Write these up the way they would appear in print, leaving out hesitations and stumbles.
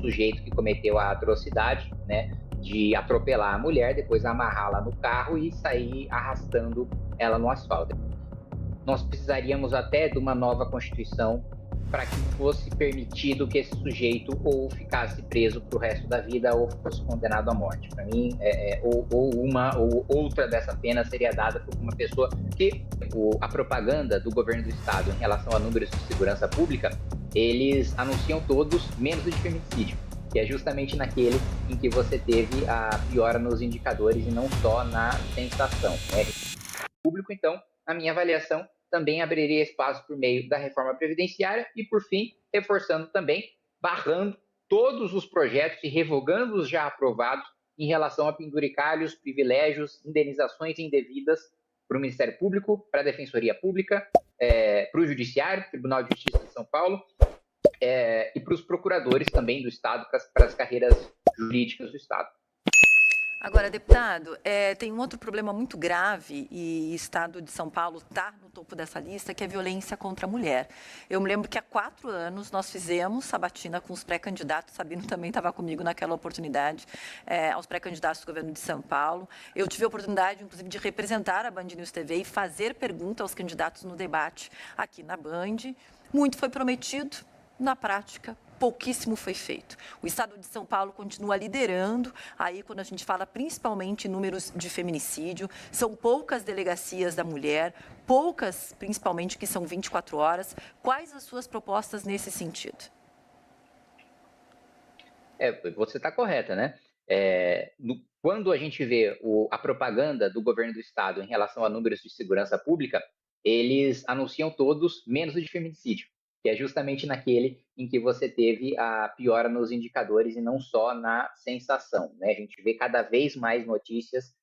sujeito que cometeu a atrocidade, né, de atropelar a mulher, depois amarrá-la no carro e sair arrastando ela no asfalto. Nós precisaríamos até de uma nova Constituição para que fosse permitido que esse sujeito ou ficasse preso para o resto da vida ou fosse condenado à morte. Para mim, ou uma ou outra dessa pena seria dada por uma pessoa que a propaganda do governo do estado em relação a números de segurança pública, eles anunciam todos menos o de feminicídio, que é justamente naquele em que você teve a piora nos indicadores e não só na sensação, né? Público, então, a minha avaliação também abriria espaço por meio da reforma previdenciária e, por fim, reforçando também, barrando todos os projetos e revogando os já aprovados em relação a penduricalhos, privilégios, indenizações indevidas para o Ministério Público, para a Defensoria Pública, para o Judiciário, Tribunal de Justiça de São Paulo, e para os procuradores também do Estado, para as carreiras jurídicas do Estado. Agora, deputado, tem um outro problema muito grave e o Estado de São Paulo está no topo dessa lista, que é a violência contra a mulher. Eu me lembro que há 4 anos nós fizemos sabatina com os pré-candidatos, Sabino também estava comigo naquela oportunidade, aos pré-candidatos do governo de São Paulo. Eu tive a oportunidade, inclusive, de representar a Band News TV e fazer pergunta aos candidatos no debate aqui na Band. Muito foi prometido, na prática, pouquíssimo foi feito. O Estado de São Paulo continua liderando, aí quando a gente fala principalmente em números de feminicídio, são poucas delegacias da mulher, poucas, principalmente, que são 24 horas. Quais as suas propostas nesse sentido? Você está correta, né? Quando a gente vê a propaganda do governo do Estado em relação a números de segurança pública, eles anunciam todos menos o de feminicídio, que é justamente naquele em que você teve a piora nos indicadores e não só na sensação, né? A gente vê cada vez mais notícias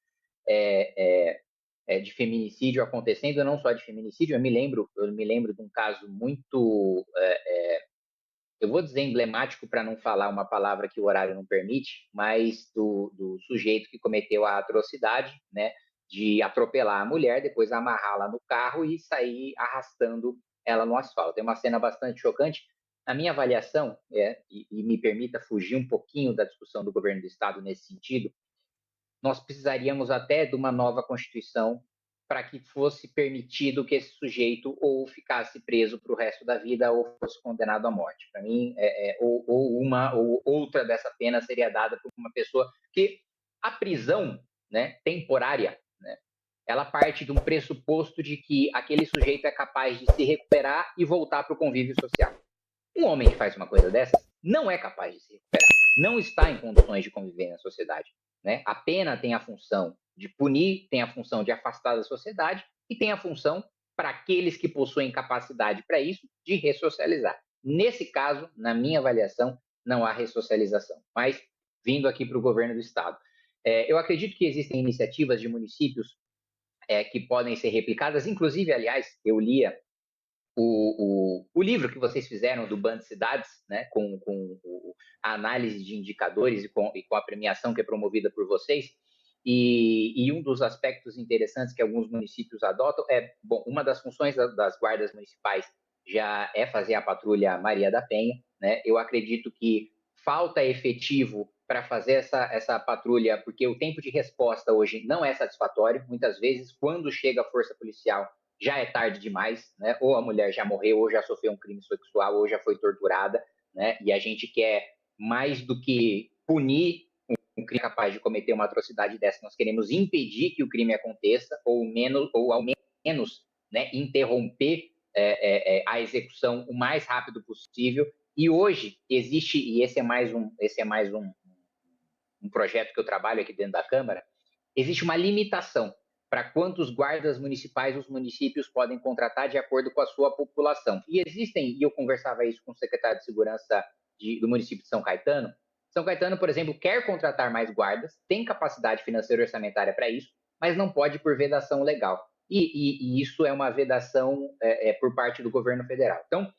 de feminicídio acontecendo, não só de feminicídio. Eu me lembro de um caso muito, eu vou dizer emblemático para não falar uma palavra que o horário não permite, mas do sujeito que cometeu a atrocidade, né, de atropelar a mulher, depois amarrá-la no carro e sair arrastando ela no asfalto. É uma cena bastante chocante. A minha avaliação, e me permita fugir um pouquinho da discussão do governo do Estado nesse sentido, nós precisaríamos até de uma nova Constituição para que fosse permitido que esse sujeito ou ficasse preso para o resto da vida ou fosse condenado à morte. Para mim, ou uma ou outra dessa pena seria dada por uma pessoa que a prisão, né, temporária, né, ela parte de um pressuposto de que aquele sujeito é capaz de se recuperar e voltar para o convívio social. Um homem que faz uma coisa dessas não é capaz de se recuperar, não está em condições de conviver na sociedade, né? A pena tem a função de punir, tem a função de afastar da sociedade e tem a função, para aqueles que possuem capacidade para isso, de ressocializar. Nesse caso, na minha avaliação, não há ressocialização. Mas, vindo aqui para o governo do Estado, eu acredito que existem iniciativas de municípios que podem ser replicadas. Inclusive, aliás, eu lia o livro que vocês fizeram do Band Cidades, né, com a análise de indicadores e com a premiação que é promovida por vocês, e um dos aspectos interessantes que alguns municípios adotam bom, uma das funções das guardas municipais já é fazer a patrulha Maria da Penha, né? Eu acredito que falta efetivo para fazer essa patrulha, porque o tempo de resposta hoje não é satisfatório. Muitas vezes, quando chega a força policial, já é tarde demais, né? Ou a mulher já morreu, ou já sofreu um crime sexual, ou já foi torturada, né? E a gente quer, mais do que punir um crime capaz de cometer uma atrocidade dessa, nós queremos impedir que o crime aconteça, ou ao menos, né, interromper a execução o mais rápido possível. E hoje existe, e esse é mais um projeto que eu trabalho aqui dentro da Câmara, existe uma limitação para quantos guardas municipais os municípios podem contratar de acordo com a sua população. E existem, e eu conversava isso com o secretário de Segurança do município de São Caetano. São Caetano, por exemplo, quer contratar mais guardas, tem capacidade financeira e orçamentária para isso, mas não pode por vedação legal. E isso é uma vedação por parte do governo federal. Então,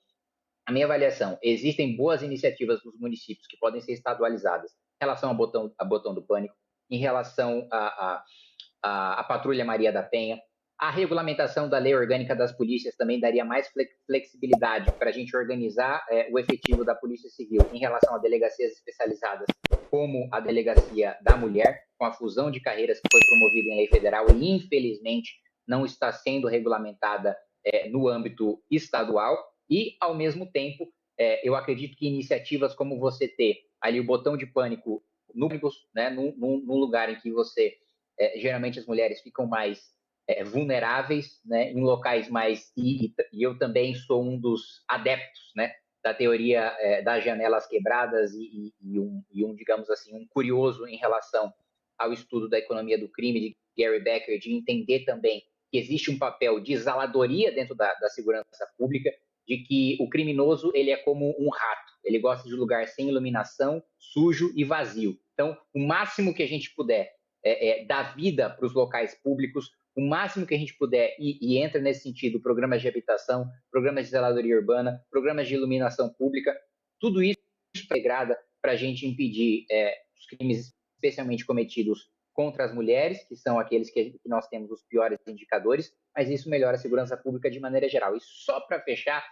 a minha avaliação, existem boas iniciativas dos municípios que podem ser estadualizadas em relação a Botão do Pânico, em relação à Patrulha Maria da Penha, A regulamentação da lei orgânica das polícias também daria mais flexibilidade para a gente organizar o efetivo da Polícia Civil em relação a delegacias especializadas, como a Delegacia da Mulher, com a fusão de carreiras que foi promovida em lei federal e, infelizmente, não está sendo regulamentada no âmbito estadual. E, ao mesmo tempo, eu acredito que iniciativas como você ter ali o botão de pânico no ônibus, né, num lugar em que você, geralmente as mulheres ficam mais vulneráveis, né, em locais mais... E eu também sou um dos adeptos, né, da teoria das janelas quebradas digamos assim, um curioso em relação ao estudo da economia do crime de Gary Becker, de entender também que existe um papel de zeladoria dentro da segurança pública, de que o criminoso ele é como um rato, ele gosta de lugar sem iluminação, sujo e vazio. Então, o máximo que a gente puder dar vida para os locais públicos, o máximo que a gente puder, e entra nesse sentido programas de habitação, programas de zeladoria urbana, programas de iluminação pública, tudo isso integrada para a gente impedir os crimes especialmente cometidos contra as mulheres, que são aqueles que nós temos os piores indicadores, mas isso melhora a segurança pública de maneira geral. E só para fechar,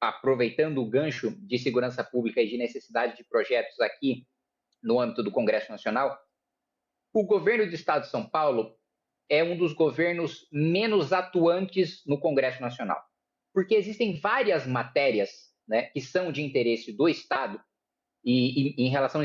aproveitando o gancho de segurança pública e de necessidade de projetos aqui no âmbito do Congresso Nacional, o governo do Estado de São Paulo é um dos governos menos atuantes no Congresso Nacional, porque existem várias matérias, né, que são de interesse do Estado, e em relação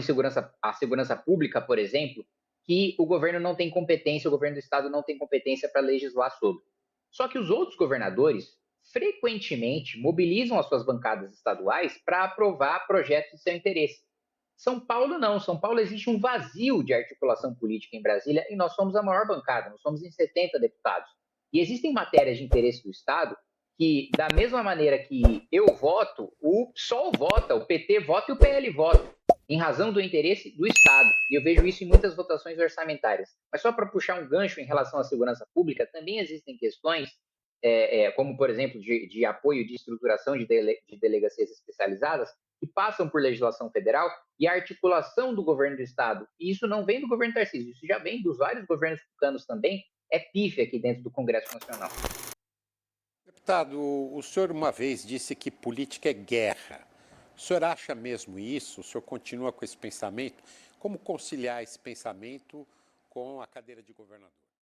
à segurança pública, por exemplo, que o governo não tem competência, o governo do Estado não tem competência para legislar sobre. Só que os outros governadores frequentemente mobilizam as suas bancadas estaduais para aprovar projetos de seu interesse. São Paulo não. São Paulo existe um vazio de articulação política em Brasília e nós somos a maior bancada, nós somos em 70 deputados. E existem matérias de interesse do Estado que, da mesma maneira que eu voto, o PSOL vota, o PT vota e o PL vota, em razão do interesse do Estado. E eu vejo isso em muitas votações orçamentárias. Mas só para puxar um gancho em relação à segurança pública, também existem questões, como, por exemplo, de apoio de estruturação de delegacias especializadas, que passam por legislação federal e a articulação do governo do Estado. E isso não vem do governo Tarcísio, isso já vem dos vários governos tucanos também, é pífia aqui dentro do Congresso Nacional. Deputado, o senhor uma vez disse que política é guerra. O senhor acha mesmo isso? O senhor continua com esse pensamento? Como conciliar esse pensamento com a cadeira de governador?